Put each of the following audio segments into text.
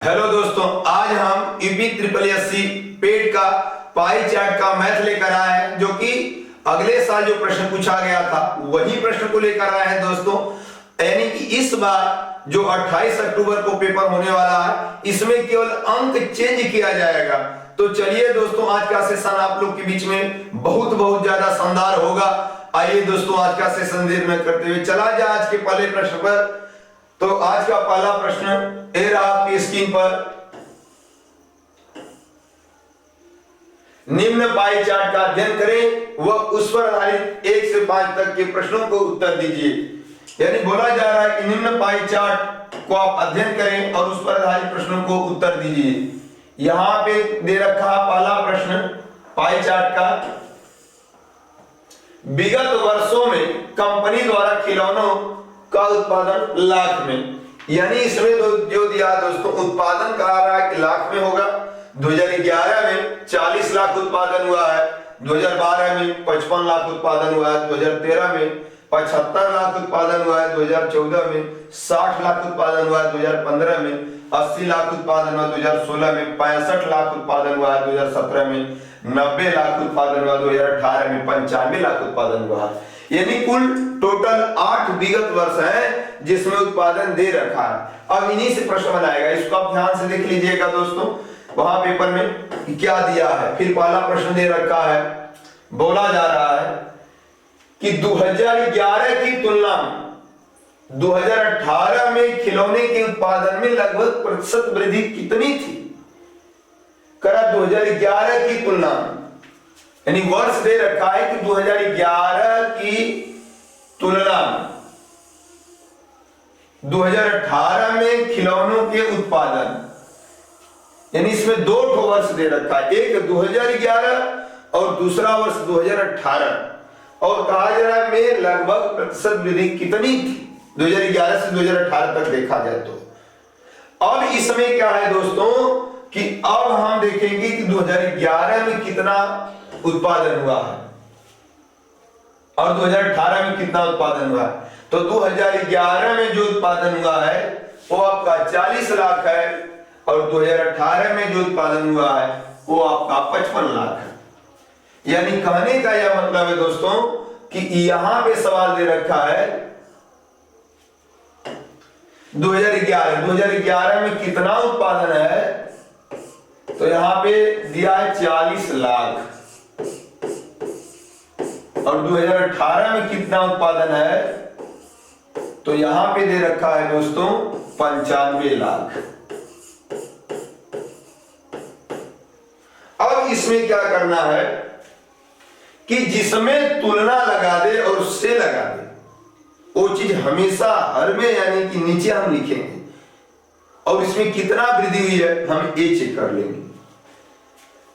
Hello दोस्तों, आज हम यूपी ट्रिपल एससी पेड का पाई चार्ट का मैथ लेकर आए हैं, जो कि अगले साल जो प्रश्न पूछा गया था वही प्रश्न को लेकर आए हैं दोस्तों। यानी कि इस बार जो 28 अक्टूबर को पेपर होने वाला है, इसमें केवल अंक चेंज किया जाएगा। तो चलिए दोस्तों, आज का सेशन आप लोग के बीच में बहुत ज्यादा शानदार होगा। आइए दोस्तों, आज का सेशन देर में करते हुए चला जाए आज के पहले प्रश्न पर। तो आज का पहला प्रश्न ए रहा आपकी स्क्रीन पर। निम्न पाई चार्ट का अध्ययन करें व उस पर आधारित 1 से 5 तक के प्रश्नों को उत्तर दीजिए। यानी बोला जा रहा है कि निम्न पाई चार्ट को आप अध्ययन करें और उस पर आधारित प्रश्नों को उत्तर दीजिए। यहां पे दे रखा पहला प्रश्न पाई चार्ट का। विगत वर्षों में कंपनी द्वारा खिलौनों का उत्पादन लाख में, यानी इसमें जो दिया दोस्तों उत्पादन कहा रहा है कि लाख में होगा। 2011 में 40 लाख उत्पादन हुआ है, 2012 में 55 लाख उत्पादन हुआ है, 2013 में 75 लाख उत्पादन हुआ है, 2014 में 60 लाख उत्पादन हुआ है, 2015 में 80 लाख उत्पादन हुआ, 2016 में 65 लाख उत्पादन हुआ है, 2017 में 90 लाख उत्पादन हुआ, 2018 में 95 लाख उत्पादन हुआ है। यानी कुल टोटल 8 विगत वर्ष है जिसमें उत्पादन दे रखा है। अब इन्हीं से प्रश्न बनाएगा, इसको आप ध्यान से देख लीजिएगा दोस्तों, वहां पेपर में क्या दिया है। फिर पहला प्रश्न दे रखा है, बोला जा रहा है कि 2011 की तुलना में 2018 में खिलौने के उत्पादन में लगभग प्रतिशत वृद्धि कितनी थी। करा 2011 की तुलना में, यानी वर्ष दे रखा है कि 2011 की तुलना में 2018 में खिलौनों के उत्पादन, यानी इसमें 2 वर्ष दे रखा है, एक 2011 और दूसरा वर्ष 2018, और कहा जा रहा है में लगभग प्रतिशत वृद्धि कितनी थी 2011 से 2018 तक देखा जाए तो। अब इसमें क्या है दोस्तों कि अब हम देखेंगे कि 2011 में कितना उत्पादन हुआ है और 2018 में कितना उत्पादन हुआ है। तो 2011 में जो उत्पादन हुआ है वो आपका 40 लाख है और 2018 में जो उत्पादन हुआ है वो आपका 55 लाख है। यानी कहने का यह मतलब है दोस्तों कि यहां पे सवाल दे रखा है 2011 में कितना उत्पादन है, तो यहां पे दिया है 40 लाख, और 2018 में कितना उत्पादन है तो यहां पे दे रखा है दोस्तों 95 लाख। अब इसमें क्या करना है कि जिसमें तुलना लगा दे और उससे लगा दे वो चीज हमेशा हर में, यानी कि नीचे हम लिखेंगे और इसमें कितना वृद्धि हुई है हम ये चेक कर लेंगे।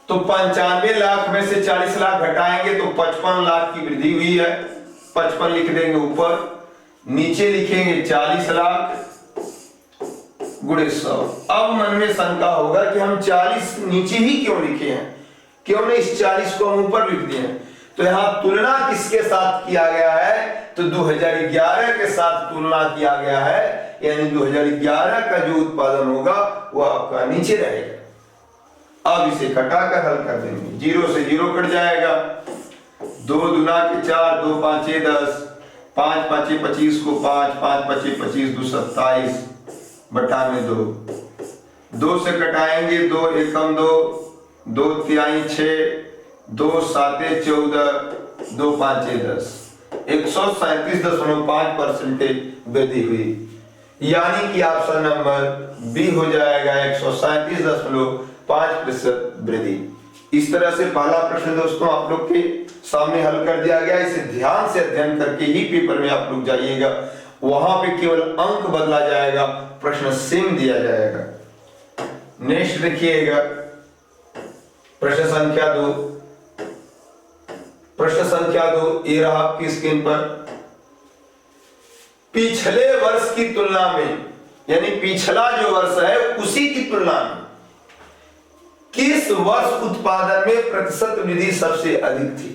तो 95 लाख में से 40 लाख घटाएंगे तो 55 लाख की वृद्धि हुई है, 55 लिख देंगे ऊपर, नीचे लिखेंगे 40 लाख गुणे 100। अब मन में शंका होगा कि हम 40 नीचे ही क्यों लिखे हैं, क्यों नहीं इस 40 को हम ऊपर लिख दिए। तो यहां तुलना किसके साथ किया गया है, तो 2011 के साथ तुलना किया गया है, यानी 2011 का जो उत्पादन होगा वो आपका नीचे रहेगा। अब इसे घटाकर हल कर देंगे, 0 से 0 कट जाएगा, 2 दूना के 4, 2 पांचे 10, 5 पांचे 25 को 5, 5 पांचे 25, 2 27 बटा में 2, 2 से कटाएंगे 2 एकम 2, 2 तिहाई 6, 2 साते 14, 2 पांचे 10, 137.5% वृद्धि हुई। यानी कि ऑप्शन नंबर बी हो जाएगा 137.5% वृद्धि। इस तरह से पहला प्रश्न दोस्तों आप लोग के सामने हल कर दिया गया। इसे ध्यान से अध्ययन करके ही पेपर में आप लोग जाइएगा, वहां पे केवल अंक बदला जाएगा, प्रश्न सेम दिया जाएगा। नेक्स्ट देखिएगा प्रश्न संख्या 2। प्रश्न संख्या 2 ये रहा आपकी स्क्रीन पर। पिछले वर्ष की तुलना में, यानी पिछला जो वर्ष है उसी की तुलना में किस वर्ष उत्पादन में प्रतिशत वृद्धि सबसे अधिक थी।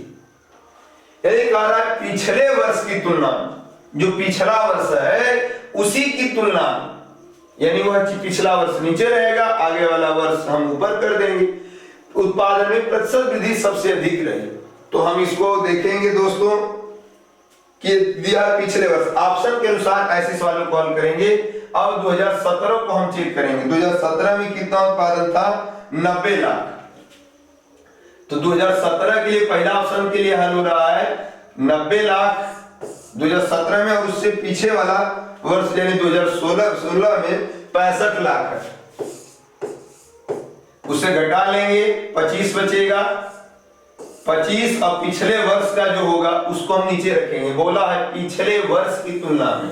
यदि कह रहा है पिछले वर्ष की तुलना, जो पिछला वर्ष है उसी की तुलना, यानी वह पिछला वर्ष नीचे रहेगा, आगे वाला वर्ष हम ऊपर कर देंगे। उत्पादन में प्रतिशत वृद्धि सबसे अधिक रही, तो हम इसको देखेंगे दोस्तों कि दिया पिछले वर्ष ऑप्शन के अनुसार ऐसे सवालों को हल करेंगे। अब 2017 को हम चेक करेंगे। 2017 में कितना उत्पादन था? 90 लाख। तो 2017 के लिए पहला ऑप्शन के लिए हल हो रहा है 90 लाख 2017 में, और उससे पीछे वाला वर्ष यानी 2016 में 65 लाख है। उसे घटा लेंगे, 25 बचेगा। 25 और पिछले वर्ष का जो होगा उसको हम नीचे रखेंगे। बोला है पिछले वर्ष की तुलना में,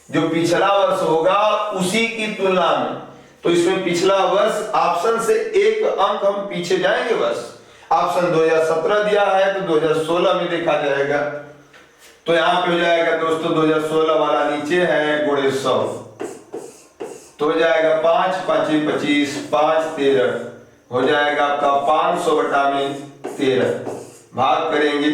जो पिछला वर्ष होगा उसी की तुलना में। तो इसमें पिछला वर्ष ऑप्शन से एक अंक हम पीछे जाएंगे बस। ऑप्शन 2017 दिया है तो 2016 में देखा जाएगा। तो यहां पे हो जाएगा दोस्तों 2016 वाला नीचे है गुणे 100, तो हो जाएगा 5 5 25 5 13 हो जाएगा आपका 500 बटा में 13 भाग करेंगे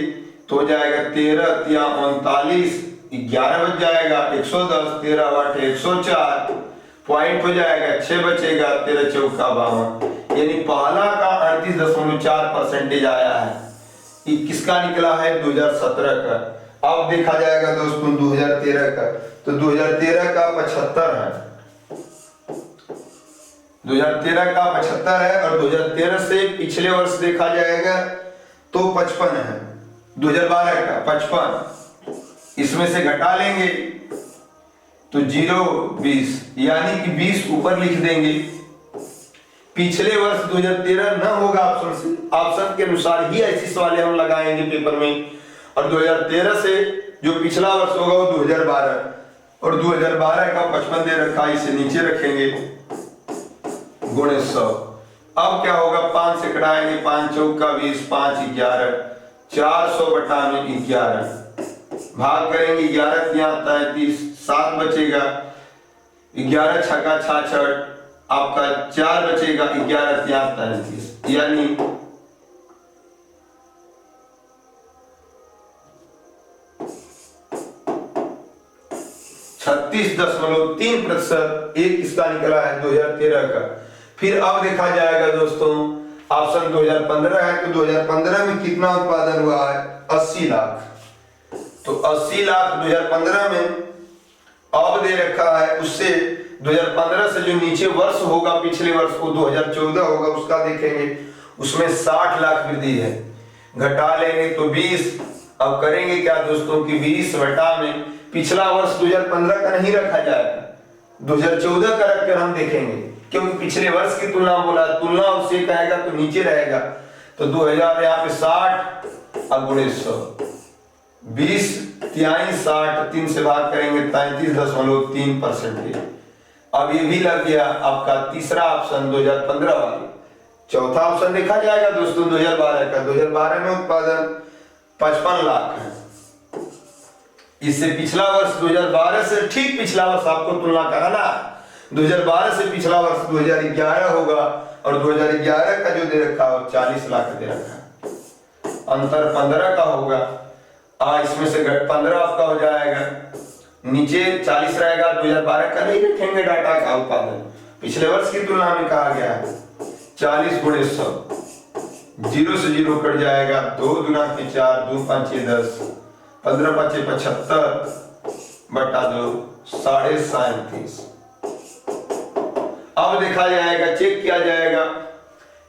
तो हो जाएगा 13 तिया 39 11 बच जाएगा 110 13 बटे 104 पॉइंट हो जाएगा 6 बचेगा 13 चौका 52, यानी पहला का 38.4% आया है। ये किसका निकला है? 2017 का। अब देखा जाएगा दोस्तों 2013 का, तो 2013 का 75 है, 2013 का 75 है, और 2013 से पिछले वर्ष देखा जाएगा तो 55 है। 2012 का 55, इसमें से घटा लेंगे तो 0 20, यानी कि 20 ऊपर लिख देंगे। पिछले वर्ष 2013 न होगा ऑप्शन से, ऑप्शन के अनुसार ही ऐसी सवालें हम लगाएंगे पेपर में। और 2013 से जो पिछला वर्ष होगा वो 2012, और 2012 का 55 दे रखा, इसे नीचे रखेंगे गुणे 100। अब क्या होगा? 5 से कटाएंगे, 5 चौका 20 5 11 400 बटा में 11 भाग करेंगे 11 तिया 33 7 बचेगा, 11 छक्का 66 आपका 4 बचेगा, 11 तिया 33, यानी 36.3%। एक इसका निकला है 2013 का। फिर अब देखा जाएगा दोस्तों ऑप्शन 2015 है, तो 2015 में कितना उत्पादन हुआ है? 80 लाख। तो 80 लाख 2015 में अब दे रखा है, उससे 2015 से जो नीचे वर्ष होगा पिछले वर्ष को 2014 होगा उसका देखेंगे, उसमें 60 लाख वृद्धि है, घटा लेंगे तो 20। अब करेंगे क्या दोस्तों कि 20 बटा में पिछला वर्ष 2015 का नहीं रखा जाएगा, 2014 का रखकर हम देखेंगे, क्योंकि पिछले वर्ष की तुलना बोला, तुलना उससे कहेगा तो नीचे रहेगा। तो 2000 यहाँ पे 60 और गुणे 100, 20 तिहाई 60, 3 से भाग करेंगे 33.3%। अब ये भी लग गया आपका तीसरा ऑप्शन 2015 वाली। चौथा ऑप्शन देखा जाएगा दोस्तों 2012 का। 2012 में उत्पादन 55 लाख है। इससे पिछला वर्ष 2012 से ठीक पिछला वर्ष आपको तुलना कराना है। 2012 से पिछला वर्ष 2011 होगा, और 2011 का जो दे रखा है 40 लाख दे रखा है, अंतर 15 का होगा। इसमें से 15 आपका हो जाएगा, नीचे 40 रहेगा। 2012 का नहीं रखेंगे डाटा का उत्पादन, पिछले वर्ष की तुलना में कहा गया है 40 गुणे 100, 0 से 0 कट जाएगा, 2 गुना के 4 2 5 10, 15 5 75 बटा 2 37.5। अब देखा जाएगा, चेक किया जाएगा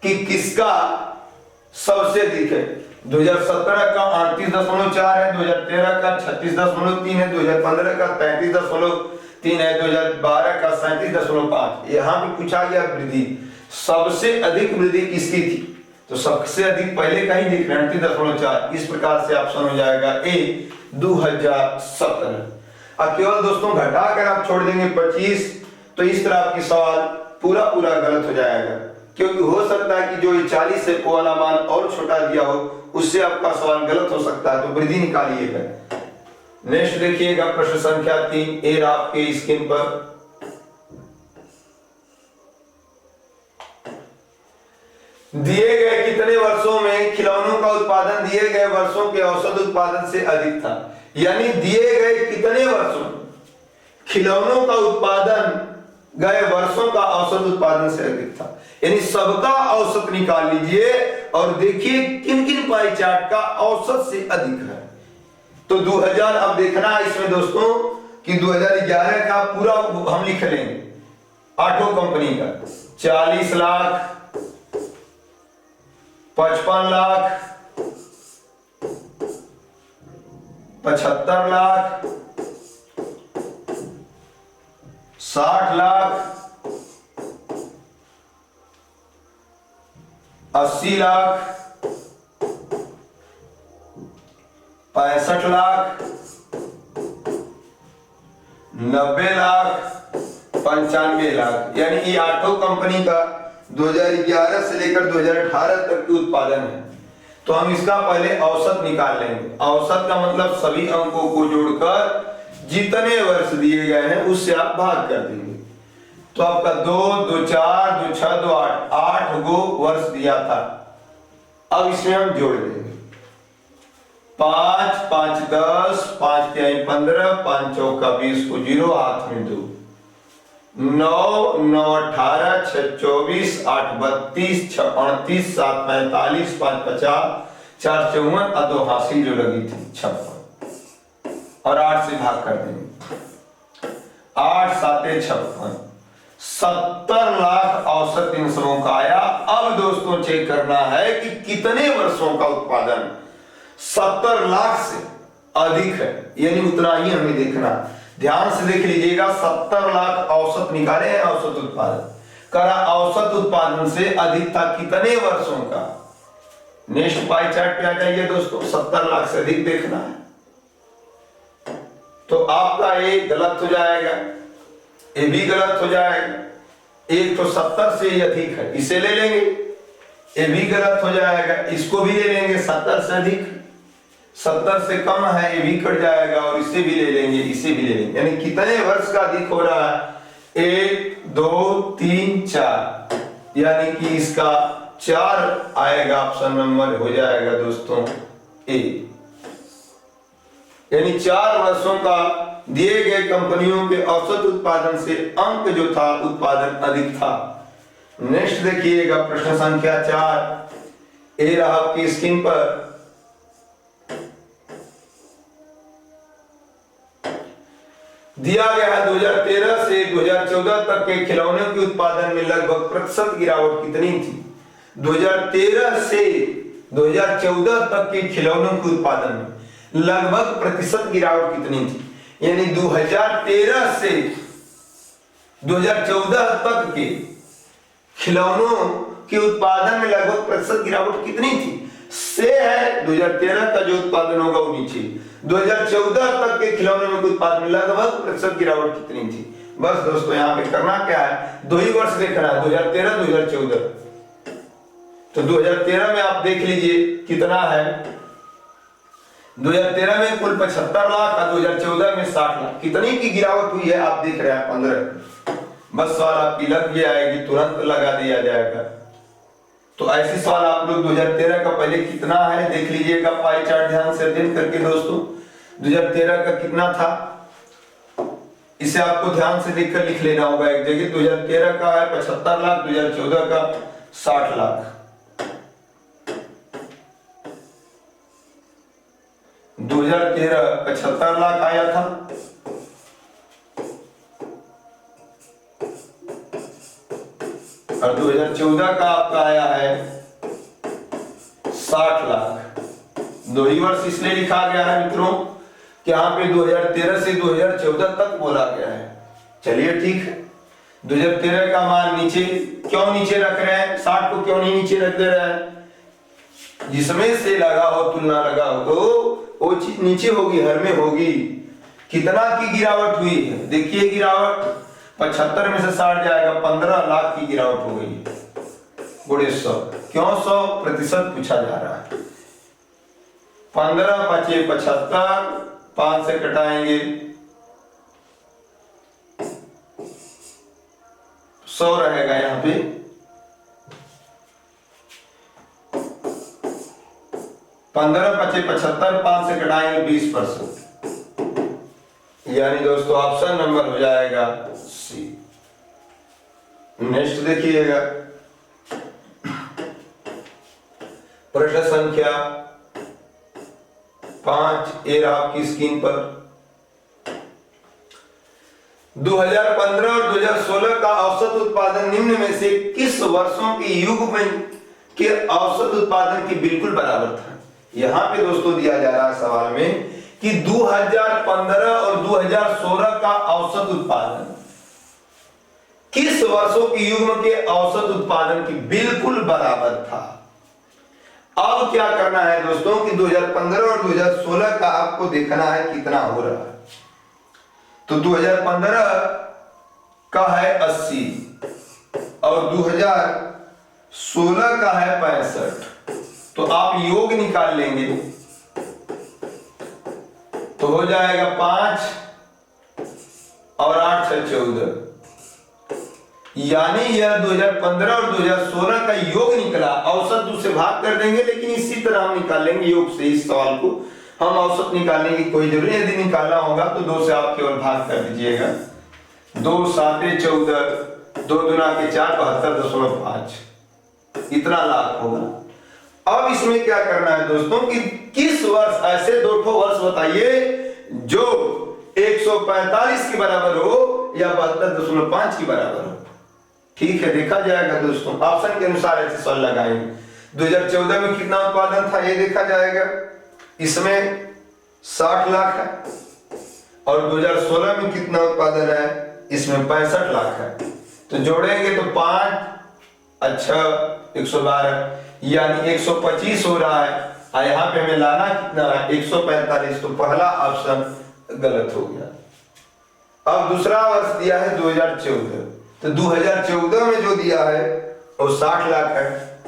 कि किसका सबसे अधिक है। 2017 का 38.4 है, 2013 का 36.3 है, 2015 का 33.3 है, 2012 का 37.5। यहाँ पे पूछा गया वृद्धि, सबसे अधिक वृद्धि किसकी थी? तो सबसे अधिक पहले का ही देख रहे हैं 38.4। इस प्रकार से ऑप्शन हो जाएगा ए 2017। अब केवल दोस्तों घटा कर आप छोड़ देंगे 25, तो इस तरह आपकी सवाल पूरा गलत हो जाएगा, क्योंकि हो सकता है कि जो ये 40 है वो वाला मान और छोटा दिया हो, उससे आपका सवाल गलत हो सकता है। तो वृद्धि निकालिएगा। नेक्स्ट देखिएगा प्रश्न संख्या 3 ए आपके स्क्रीन पर। दिए गए कितने वर्षों में खिलौनों का उत्पादन दिए गए वर्षों के औसत उत्पादन से अधिक था? यानी दिए गए कितने वर्षों खिलौनों का उत्पादन गए वर्षों का औसत उत्पादन से अधिक था। यानी सबका औसत निकाल लीजिए और देखिए किन किन पाई चार्ट का औसत से अधिक है। तो 2000 अब देखना है इसमें दोस्तों कि 2011 का पूरा हम लिख लेंगे। आठों कंपनी का 40 लाख, 55 लाख, 75 लाख, 60 लाख, 80 लाख, 65 लाख, 90 लाख, 95 लाख। यानी ये आठों कंपनी का 2011 से लेकर 2018 तक के उत्पादन है। तो हम इसका पहले औसत निकाल लेंगे। औसत का मतलब सभी अंकों को जोड़कर जितने वर्ष दिए गए हैं उससे आप भाग कर देंगे। तो आपका 2, 2, 4, 2, 6, 2, 8, 8 गो वर्ष दिया था। अब इसमें हम जोड़ देंगे 5, 5, 10, 5, 3, 15, 5, 4, 20 को 0 हाथ में 2, 9, 9, 18, 6, 24, 8, 32, 6, 38, 7, 45, 5, 50, 4, 54 और 2 हासिल जो लगी थी 56 और 8 से भाग कर देंगे। 8, 7, 56, 70 लाख औसत इन सबों का आया। अब दोस्तों चेक करना है कि कितने वर्षों का उत्पादन 70 लाख से अधिक है, यानी उतना ही हमें देखना। ध्यान से देख लीजिएगा, 70 लाख औसत निकाले हैं, औसत उत्पादन करा, औसत उत्पादन से अधिक था कितने वर्षों का। नेक्स्ट पाई चार्ट पे आ जाइए दोस्तों, 70 लाख से अधिक देखना है। तो आपका ये गलत हो जाएगा, ये भी गलत हो जाएगा। एक तो 70 से अधिक है, इसे ले लेंगे, ये भी गलत हो जाएगा, इसको भी ले लेंगे। 70 से अधिक, 70 से कम है, ये भी कट जाएगा और इसे भी ले लेंगे, इसे भी ले लेंगे। यानी कितने वर्ष का अधिक हो रहा है, 1, 2, 3, 4, यानी कि इसका 4 आएगा, ऑप्शन नंबर हो जाएगा दोस्तों ए। यानी 4 वर्षों का दिए गए कंपनियों के औसत उत्पादन से अंक जो था उत्पादन अधिक था। नेक्स्ट देखिएगा प्रश्न संख्या 4, ए रहा आपकी स्क्रीन पर। दिया गया है 2013 से 2014 तक के खिलौनों के उत्पादन में लगभग प्रतिशत गिरावट कितनी थी। 2013 से 2014 तक के खिलौनों के उत्पादन में लगभग प्रतिशत गिरावट कितनी थी। यानी 2013 से 2014 तक के खिलौनों के उत्पादन में लगभग प्रतिशत गिरावट कितनी थी। से है 2013 का जो उत्पादन होगा वो नीचे, 2014 तक के खिलौनों में उत्पादन में लगभग प्रतिशत गिरावट कितनी थी। बस दोस्तों यहाँ पे करना क्या है, 2 ही वर्ष देखना है, 2013 2014। तो 2013 में आप देख लीजिए कितना है, 2013 में कुल 75 लाख और 2014 में 60 लाख। कितनी की गिरावट हुई है आप देख रहे हैं 15। बस सवाल आपकी लग भी आएगी, तुरंत लगा दिया जाएगा। तो ऐसे सवाल आप लोग 2013 का पहले कितना है देख लीजिएगा, पाई चार्ट ध्यान से अध्ययन करके दोस्तों। 2013 का कितना था इसे आपको ध्यान से देखकर लिख लेना होगा एक जगह। 2013 का है 75 लाख, 2014 का 60 लाख। 2013 75 लाख आया था, और 2014 का आपका आया है 60 लाख। 2 ही वर्ष इसलिए लिखा गया है मित्रों कि यहाँ पे 2013 से 2014 तक बोला गया है। चलिए ठीक है, 2013 का मान नीचे क्यों नीचे रख रहे हैं, 60 को क्यों नहीं नीचे रख दे रहे हैं। जिसमें से लगा हो तुलना लगा हो तो वो चीज नीचे होगी, हर में होगी। कितना की गिरावट हुई है देखिए, गिरावट 75 में से 60 जाएगा, 15 लाख की गिरावट हो गई गुणे 100। क्यों 100% पूछा जा रहा है। 15 बचे 75, 5 से कटाएंगे 100 रहेगा यहाँ पे। 15 बचे 75, 5 से कटाएंगे 20%। यानी दोस्तों ऑप्शन नंबर हो जाएगा सी। नेक्स्ट देखिएगा प्रश्न संख्या 5 ए रहा आपकी स्क्रीन पर। 2015 और 2016 का औसत उत्पादन निम्न में से किस वर्षों के युग्म के औसत उत्पादन के बिल्कुल बराबर था। यहां पे दोस्तों दिया जा रहा है सवाल में कि 2015 और 2016 का औसत उत्पादन किस वर्षों के युग्म के औसत उत्पादन की बिल्कुल बराबर था। अब क्या करना है दोस्तों कि 2015 और 2016 का आपको देखना है कितना हो रहा है। तो 2015 का है 80 और 2016 का है 65। तो आप योग निकाल लेंगे तो हो जाएगा 5 और 8 से 14, यानी यह 2015 और 2016 का योग निकला। औसत 2 से भाग कर देंगे, लेकिन इसी तरह हम निकाल लेंगे योग से। इस सवाल को हम औसत निकालने की कोई जरूरत नहीं, यदि निकालना होगा तो 2 से आप केवल भाग कर दीजिएगा। 2 7 14, 2 दूना के 4, 72.5 इतना लाख होगा। अब इसमें क्या करना है दोस्तों कि किस वर्ष, ऐसे 2 वर्ष बताइए जो 145 के बराबर हो या 72.5 के बराबर हो। ठीक है, देखा जाएगा दोस्तों, ऑप्शन के अनुसार ऐसे सवाल लगाएंगे। 2014 में कितना उत्पादन था ये देखा जाएगा, इसमें 60 लाख है। और 2016 में कितना उत्पादन है, इसमें 65 लाख है। तो जोड़ेंगे तो 5 अच्छा 112, यानी 125 हो रहा है। यहाँ पे हमें लाना कितना है 145, तो पहला ऑप्शन गलत हो गया। अब दूसरा वर्ष दिया है 2014, तो 2014 में जो दिया है वो 60 लाख है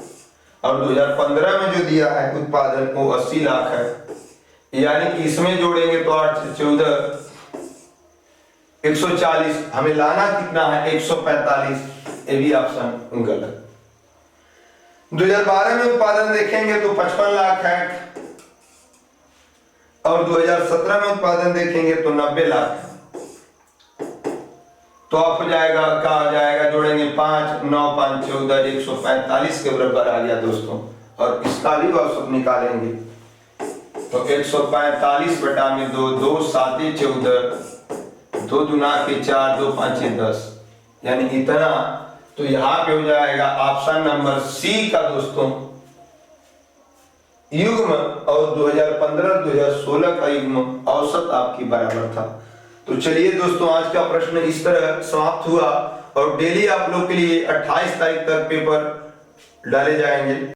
और 2015 में जो दिया है उत्पादन वो 80 लाख है, यानी कि इसमें जोड़ेंगे तो 8 से 14 140, हमें लाना कितना है 145, ये भी ऑप्शन गलत। 2012 में उत्पादन देखेंगे तो 55 लाख है और 2017 में उत्पादन देखेंगे तो 90 लाख है। तो आप हो जाएगा, क्या आ जाएगा, जोड़ेंगे 5 9 5 14, 145 के बराबर आ गया दोस्तों। और इसका भी औसत निकालेंगे तो 145 बटा में 2, 2 7 14, 2 दूना के 4, 2 5 10, यानी इतना। तो यहां पे हो जाएगा ऑप्शन नंबर सी का दोस्तों युग्म और 2015 2016 का युग्म औसत आपकी बराबर था। तो चलिए दोस्तों, आज का प्रश्न इस तरह समाप्त हुआ और डेली आप लोग के लिए 28 तारीख तक पेपर डाले जाएंगे।